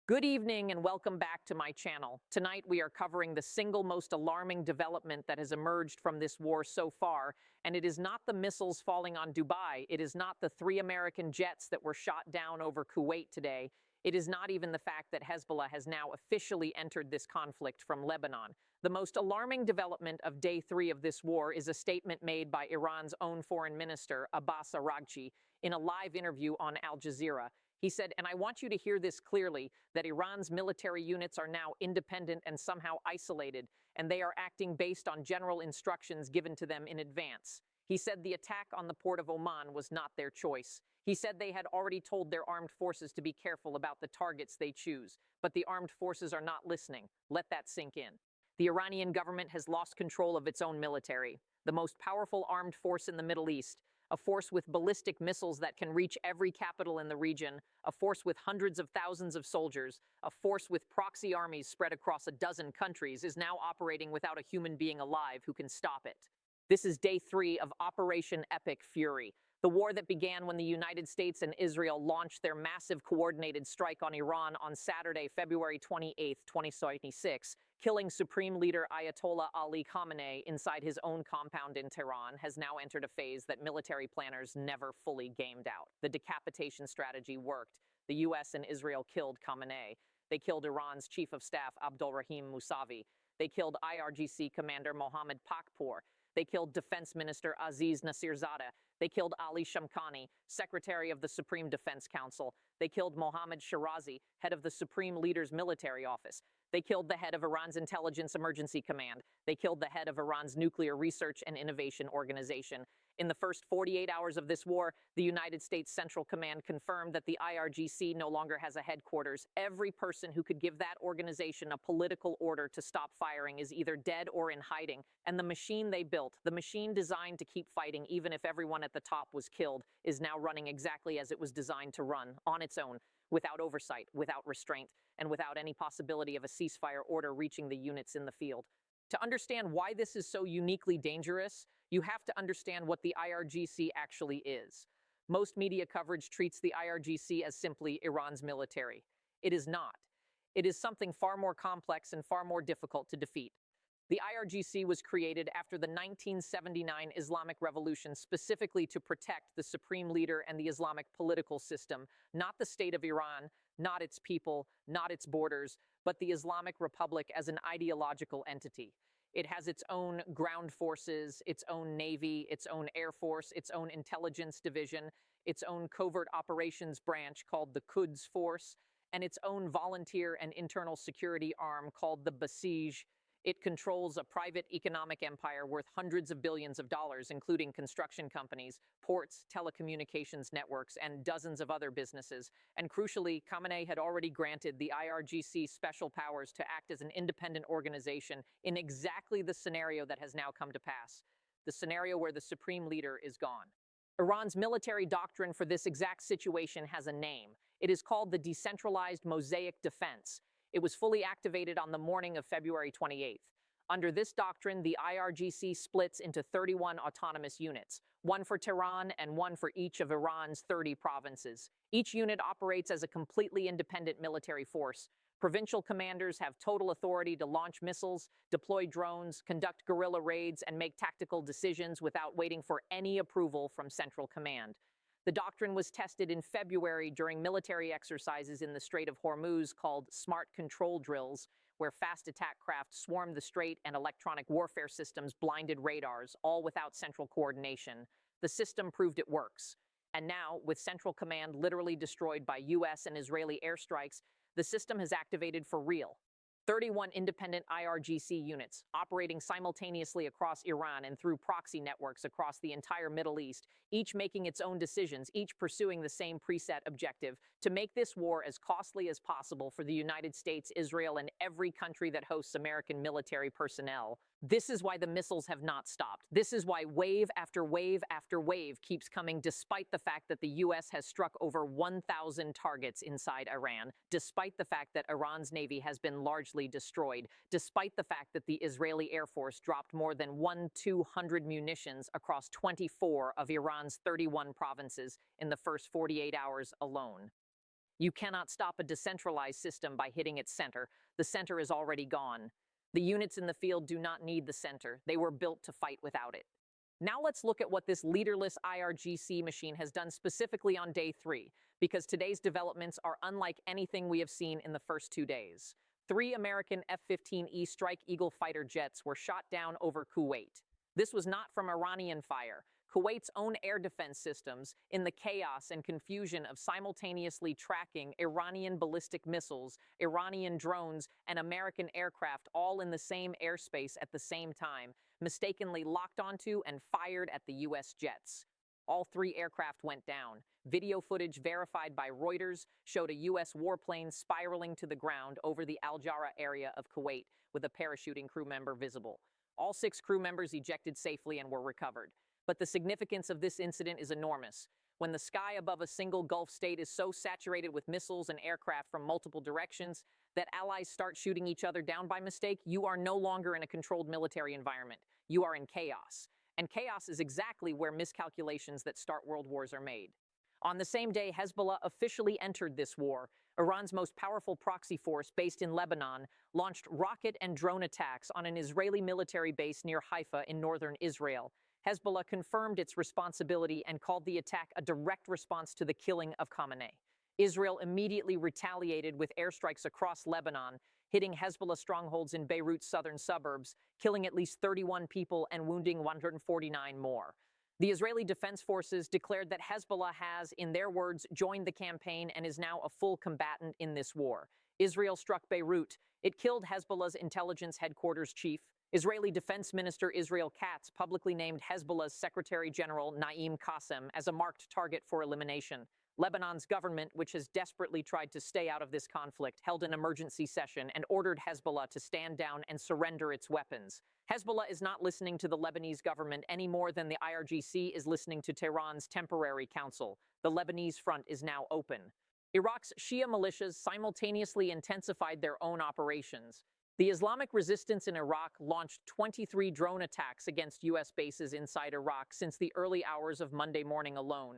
Good evening and welcome back to my channel. Tonight we are covering the single most alarming development that has emerged from this war so far, and it is not the missiles falling on Dubai, it is not the 3 American jets that were shot down over Kuwait today, it is not even the fact that Hezbollah has now officially entered this conflict from Lebanon. The most alarming development of day 3 of this war is a statement made by Iran's own foreign minister, Abbas Araghchi, in a live interview on Al Jazeera. He said, and I want you to hear this clearly, that Iran's military units are now independent and somehow isolated, and they are acting based on general instructions given to them in advance. He said the attack on the port of Oman was not their choice. He said they had already told their armed forces to be careful about the targets they choose, but the armed forces are not listening. Let that sink in. The Iranian government has lost control of its own military, the most powerful armed force in the Middle East, a force with ballistic missiles that can reach every capital in the region, a force with hundreds of thousands of soldiers, a force with proxy armies spread across a dozen countries, is now operating without a human being alive who can stop it. This is day 3 of Operation Epic Fury, the war that began when the United States and Israel launched their massive coordinated strike on Iran on Saturday, February 28, 2026, killing Supreme Leader Ayatollah Ali Khamenei inside his own compound in Tehran, has now entered a phase that military planners never fully gamed out. The decapitation strategy worked. The US and Israel killed Khamenei. They killed Iran's chief of staff Abdolrahim Mousavi. They killed IRGC commander Mohammad Pakpour. They killed Defense Minister Aziz Nasirzadeh. They killed Ali Shamkhani, Secretary of the Supreme Defense Council. They killed Mohammad Shirazi, head of the Supreme Leader's military office. They killed the head of Iran's Intelligence Emergency Command. They killed the head of Iran's Nuclear Research and Innovation Organization. In the first 48 hours of this war, the United States Central Command confirmed that the IRGC no longer has a headquarters. Every person who could give that organization a political order to stop firing is either dead or in hiding. And the machine they built, the machine designed to keep fighting even if everyone at the top was killed, is now running exactly as it was designed to run, on its own, without oversight, without restraint, and without any possibility of a ceasefire order reaching the units in the field. To understand why this is so uniquely dangerous, you have to understand what the IRGC actually is. Most media coverage treats the IRGC as simply Iran's military. It is not. It is something far more complex and far more difficult to defeat. The IRGC was created after the 1979 Islamic Revolution specifically to protect the supreme leader and the Islamic political system, not the state of Iran, not its people, not its borders, but the Islamic Republic as an ideological entity. It has its own ground forces, its own navy, its own air force, its own intelligence division, its own covert operations branch called the Quds Force, and its own volunteer and internal security arm called the Basij. It controls a private economic empire worth hundreds of billions of dollars, including construction companies, ports, telecommunications networks, and dozens of other businesses. And crucially, Khamenei had already granted the IRGC special powers to act as an independent organization in exactly the scenario that has now come to pass, the scenario where the supreme leader is gone. Iran's military doctrine for this exact situation has a name. It is called the Decentralized Mosaic Defense. It was fully activated on the morning of February 28th. Under this doctrine, the IRGC splits into 31 autonomous units, one for Tehran and one for each of Iran's 30 provinces. Each unit operates as a completely independent military force. Provincial commanders have total authority to launch missiles, deploy drones, conduct guerrilla raids, and make tactical decisions without waiting for any approval from Central Command. The doctrine was tested in February during military exercises in the Strait of Hormuz called Smart Control Drills, where fast attack craft swarmed the Strait and electronic warfare systems blinded radars, all without central coordination. The system proved it works. And now, with Central Command literally destroyed by US and Israeli airstrikes, the system has activated for real. 31 independent IRGC units, operating simultaneously across Iran and through proxy networks across the entire Middle East, each making its own decisions, each pursuing the same preset objective: to make this war as costly as possible for the United States, Israel, and every country that hosts American military personnel. This is why the missiles have not stopped. This is why wave after wave after wave keeps coming, despite the fact that the US has struck over 1,000 targets inside Iran, despite the fact that Iran's navy has been largely destroyed, despite the fact that the Israeli Air Force dropped more than 1,200 munitions across 24 of Iran's 31 provinces in the first 48 hours alone. You cannot stop a decentralized system by hitting its center. The center is already gone. The units in the field do not need the center. They were built to fight without it. Now let's look at what this leaderless IRGC machine has done specifically on day 3, because today's developments are unlike anything we have seen in the first 2 days. 3 American F-15E Strike Eagle fighter jets were shot down over Kuwait. This was not from Iranian fire. Kuwait's own air defense systems, in the chaos and confusion of simultaneously tracking Iranian ballistic missiles, Iranian drones, and American aircraft all in the same airspace at the same time, mistakenly locked onto and fired at the U.S. jets. All 3 aircraft went down. Video footage verified by Reuters showed a U.S. warplane spiraling to the ground over the Al Jarrah area of Kuwait, with a parachuting crew member visible. All 6 crew members ejected safely and were recovered. But the significance of this incident is enormous. When the sky above a single Gulf state is so saturated with missiles and aircraft from multiple directions that allies start shooting each other down by mistake, you are no longer in a controlled military environment. You are in chaos. And chaos is exactly where miscalculations that start world wars are made. On the same day, Hezbollah officially entered this war. Iran's most powerful proxy force, based in Lebanon, launched rocket and drone attacks on an Israeli military base near Haifa in northern Israel. Hezbollah confirmed its responsibility and called the attack a direct response to the killing of Khamenei. Israel immediately retaliated with airstrikes across Lebanon, hitting Hezbollah strongholds in Beirut's southern suburbs, killing at least 31 people and wounding 149 more. The Israeli Defense Forces declared that Hezbollah has, in their words, joined the campaign and is now a full combatant in this war. Israel struck Beirut. It killed Hezbollah's intelligence headquarters chief. Israeli Defense Minister Israel Katz publicly named Hezbollah's Secretary General Naim Qassem as a marked target for elimination. Lebanon's government, which has desperately tried to stay out of this conflict, held an emergency session and ordered Hezbollah to stand down and surrender its weapons. Hezbollah is not listening to the Lebanese government any more than the IRGC is listening to Tehran's temporary council. The Lebanese front is now open. Iraq's Shia militias simultaneously intensified their own operations. The Islamic resistance in Iraq launched 23 drone attacks against U.S. bases inside Iraq since the early hours of Monday morning alone.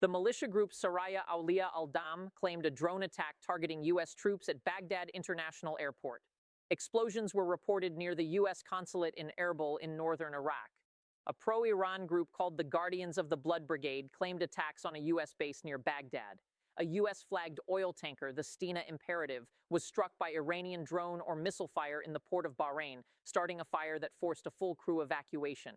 The militia group Saraya Awliya al-Dam claimed a drone attack targeting U.S. troops at Baghdad International Airport. Explosions were reported near the U.S. consulate in Erbil in northern Iraq. A pro-Iran group called the Guardians of the Blood Brigade claimed attacks on a U.S. base near Baghdad. A U.S.-flagged oil tanker, the Stena Imperative, was struck by Iranian drone or missile fire in the port of Bahrain, starting a fire that forced a full crew evacuation.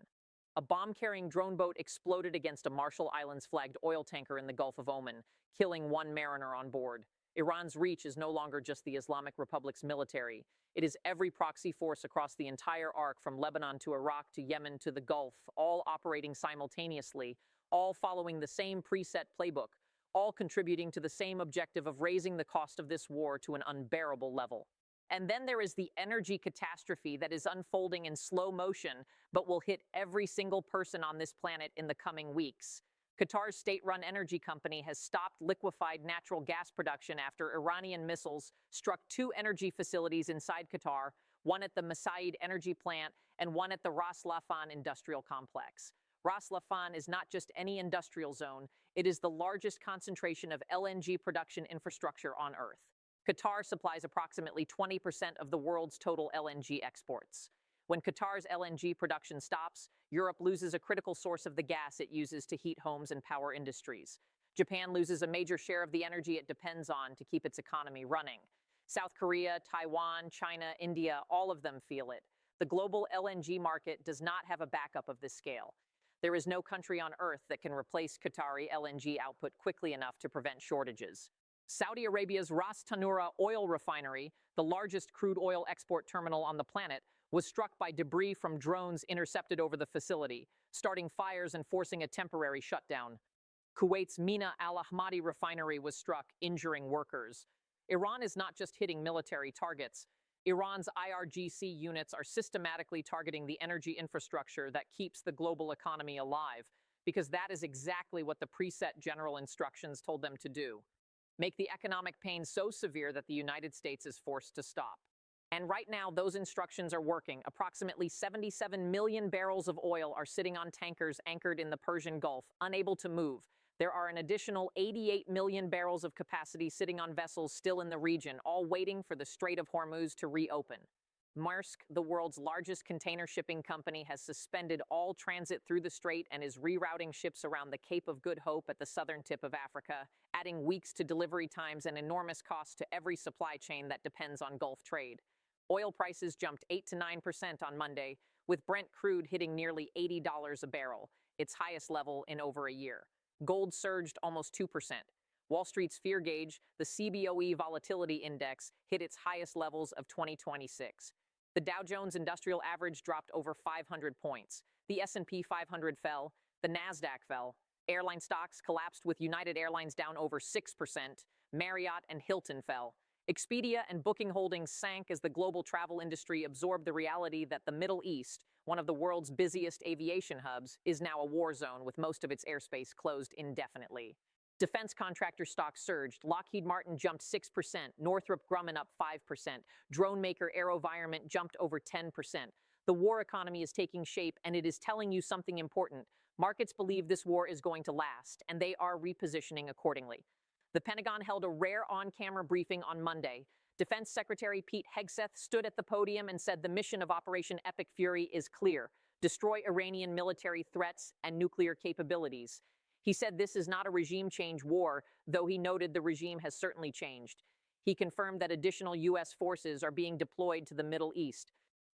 A bomb-carrying drone boat exploded against a Marshall Islands-flagged oil tanker in the Gulf of Oman, killing 1 mariner on board. Iran's reach is no longer just the Islamic Republic's military. It is every proxy force across the entire arc, from Lebanon to Iraq to Yemen to the Gulf, all operating simultaneously, all following the same preset playbook, all contributing to the same objective of raising the cost of this war to an unbearable level. And then there is the energy catastrophe that is unfolding in slow motion, but will hit every single person on this planet in the coming weeks. Qatar's state-run energy company has stopped liquefied natural gas production after Iranian missiles struck 2 energy facilities inside Qatar, one at the Masaid energy plant and one at the Ras Laffan industrial complex. Ras Laffan is not just any industrial zone, it is the largest concentration of LNG production infrastructure on Earth. Qatar supplies approximately 20% of the world's total LNG exports. When Qatar's LNG production stops, Europe loses a critical source of the gas it uses to heat homes and power industries. Japan loses a major share of the energy it depends on to keep its economy running. South Korea, Taiwan, China, India, all of them feel it. The global LNG market does not have a backup of this scale. There is no country on Earth that can replace Qatari LNG output quickly enough to prevent shortages. Saudi Arabia's Ras Tanura oil refinery, the largest crude oil export terminal on the planet, was struck by debris from drones intercepted over the facility, starting fires and forcing a temporary shutdown. Kuwait's Mina al-Ahmadi refinery was struck, injuring workers. Iran is not just hitting military targets. Iran's IRGC units are systematically targeting the energy infrastructure that keeps the global economy alive, because that is exactly what the preset general instructions told them to do. Make the economic pain so severe that the United States is forced to stop. And right now, those instructions are working. Approximately 77 million barrels of oil are sitting on tankers anchored in the Persian Gulf, unable to move. There are an additional 88 million barrels of capacity sitting on vessels still in the region, all waiting for the Strait of Hormuz to reopen. Maersk, the world's largest container shipping company, has suspended all transit through the strait and is rerouting ships around the Cape of Good Hope at the southern tip of Africa, adding weeks to delivery times and enormous costs to every supply chain that depends on Gulf trade. Oil prices jumped 8 to 9% on Monday, with Brent crude hitting nearly $80 a barrel, its highest level in over a year. Gold surged almost 2%. Wall Street's fear gauge, the CBOE Volatility Index, hit its highest levels of 2026. The Dow Jones Industrial Average dropped over 500 points. The S&P 500 fell. The Nasdaq fell. Airline stocks collapsed, with United Airlines down over 6%. Marriott and Hilton fell. Expedia and Booking Holdings sank as the global travel industry absorbed the reality that the Middle East, one of the world's busiest aviation hubs, is now a war zone, with most of its airspace closed indefinitely. Defense contractor stocks surged. Lockheed Martin jumped 6%, Northrop Grumman up 5%, drone maker AeroVironment jumped over 10%. The war economy is taking shape, and it is telling you something important. Markets believe this war is going to last, and they are repositioning accordingly. The Pentagon held a rare on-camera briefing on Monday. Defense Secretary Pete Hegseth stood at the podium and said the mission of Operation Epic Fury is clear: destroy Iranian military threats and nuclear capabilities. He said this is not a regime change war, though he noted the regime has certainly changed. He confirmed that additional U.S. forces are being deployed to the Middle East.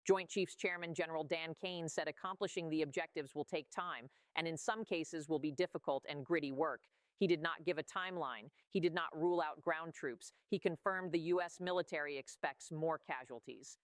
Joint Chiefs Chairman General Dan Kane said accomplishing the objectives will take time, and in some cases will be difficult and gritty work. He did not give a timeline. He did not rule out ground troops. He confirmed the U.S. military expects more casualties.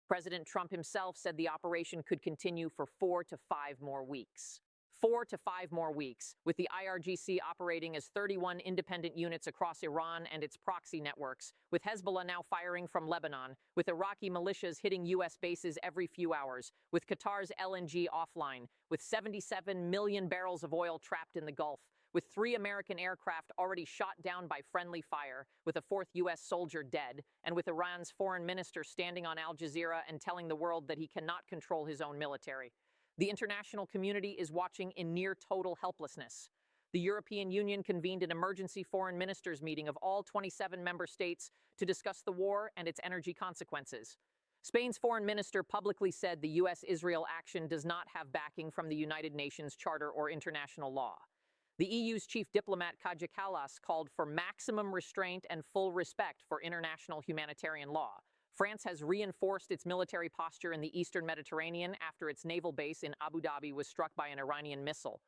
President Trump himself said the operation could continue for 4 to 5 more weeks. 4 to 5 more weeks, with the Irgc operating as 31 independent units across Iran and its proxy networks, with Hezbollah now firing from Lebanon, with Iraqi militias hitting U.S. bases every few hours, with Qatar's LNG offline, with 77 million barrels of oil trapped in the Gulf, with 3 American aircraft already shot down by friendly fire, with a 4th U.S. soldier dead, and with Iran's foreign minister standing on Al Jazeera and telling the world that he cannot control his own military. The international community is watching in near total helplessness. The European Union convened an emergency foreign ministers meeting of all 27 member states to discuss the war and its energy consequences. Spain's foreign minister publicly said the U.S.-Israel action does not have backing from the United Nations Charter or international law. The EU's chief diplomat Kaja Kallas called for maximum restraint and full respect for international humanitarian law. France has reinforced its military posture in the eastern Mediterranean after its naval base in Abu Dhabi was struck by an Iranian missile.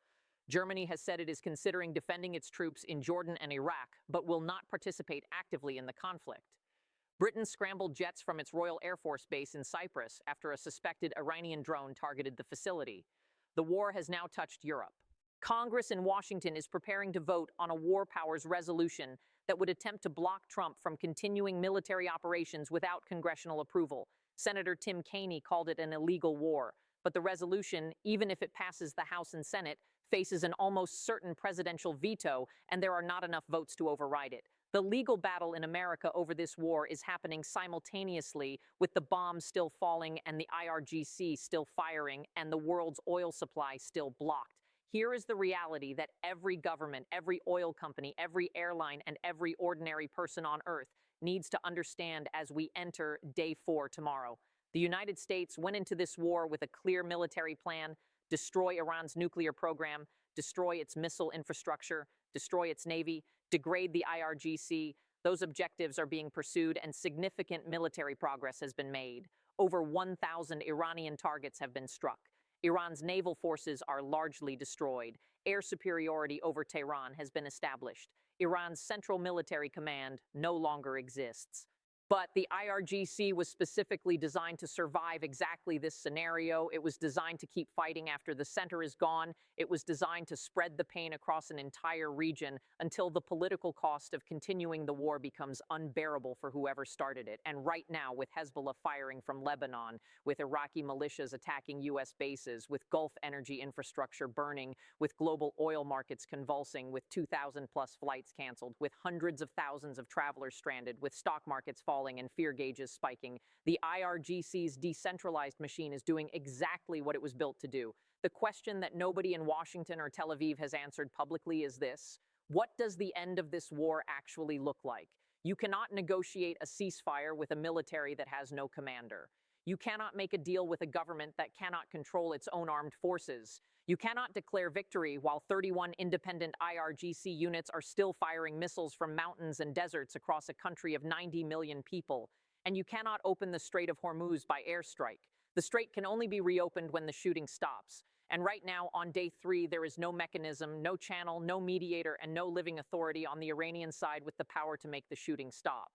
Germany has said it is considering defending its troops in Jordan and Iraq, but will not participate actively in the conflict. Britain scrambled jets from its Royal Air Force base in Cyprus after a suspected Iranian drone targeted the facility. The war has now touched Europe. Congress in Washington is preparing to vote on a war powers resolution that would attempt to block Trump from continuing military operations without congressional approval. Senator Tim Kaine called it an illegal war, but the resolution, even if it passes the House and Senate, faces an almost certain presidential veto, and there are not enough votes to override it. The legal battle in America over this war is happening simultaneously, with the bombs still falling and the IRGC still firing and the world's oil supply still blocked. Here is the reality that every government, every oil company, every airline, and every ordinary person on Earth needs to understand as we enter day 4 tomorrow. The United States went into this war with a clear military plan: destroy Iran's nuclear program, destroy its missile infrastructure, destroy its navy, degrade the IRGC. Those objectives are being pursued, and significant military progress has been made. Over 1,000 Iranian targets have been struck. Iran's naval forces are largely destroyed. Air superiority over Tehran has been established. Iran's Central Military Command no longer exists. But the IRGC was specifically designed to survive exactly this scenario. It was designed to keep fighting after the center is gone. It was designed to spread the pain across an entire region until the political cost of continuing the war becomes unbearable for whoever started it. And right now, with Hezbollah firing from Lebanon, with Iraqi militias attacking U.S. bases, with Gulf energy infrastructure burning, with global oil markets convulsing, with 2,000-plus flights canceled, with hundreds of thousands of travelers stranded, with stock markets falling and fear gauges spiking, the IRGC's decentralized machine is doing exactly what it was built to do: The question that nobody in Washington or Tel Aviv has answered publicly is this: what does the end of this war actually look like? You cannot negotiate a ceasefire with a military that has no commander. You cannot make a deal with a government that cannot control its own armed forces. You cannot declare victory while 31 independent IRGC units are still firing missiles from mountains and deserts across a country of 90 million people. And you cannot open the Strait of Hormuz by airstrike. The strait can only be reopened when the shooting stops. And right now, on day 3, there is no mechanism, no channel, no mediator, and no living authority on the Iranian side with the power to make the shooting stop.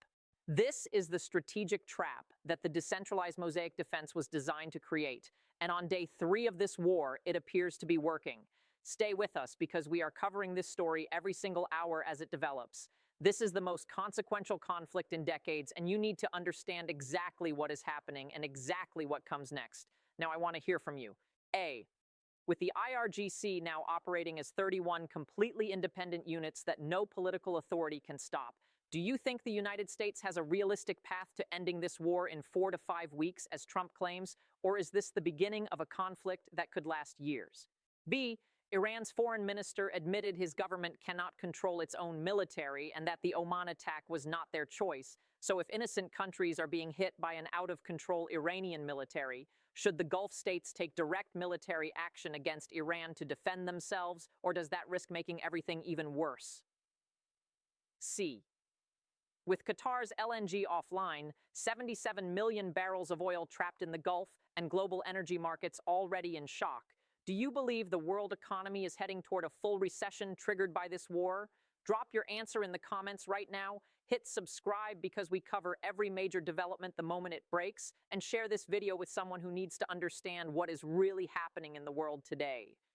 This is the strategic trap that the decentralized mosaic defense was designed to create. And on day 3 of this war, it appears to be working. Stay with us because we are covering this story every single hour as it develops. This is the most consequential conflict in decades, and you need to understand exactly what is happening and exactly what comes next. Now, I want to hear from you. A. With the IRGC now operating as 31 completely independent units that no political authority can stop, do you think the United States has a realistic path to ending this war in 4 to 5 weeks, as Trump claims, or is this the beginning of a conflict that could last years? B. Iran's foreign minister admitted his government cannot control its own military and that the Oman attack was not their choice. So if innocent countries are being hit by an out-of-control Iranian military, should the Gulf states take direct military action against Iran to defend themselves, or does that risk making everything even worse? C. With Qatar's LNG offline, 77 million barrels of oil trapped in the Gulf, and global energy markets already in shock, do you believe the world economy is heading toward a full recession triggered by this war? Drop your answer in the comments right now, hit subscribe because we cover every major development the moment it breaks, and share this video with someone who needs to understand what is really happening in the world today.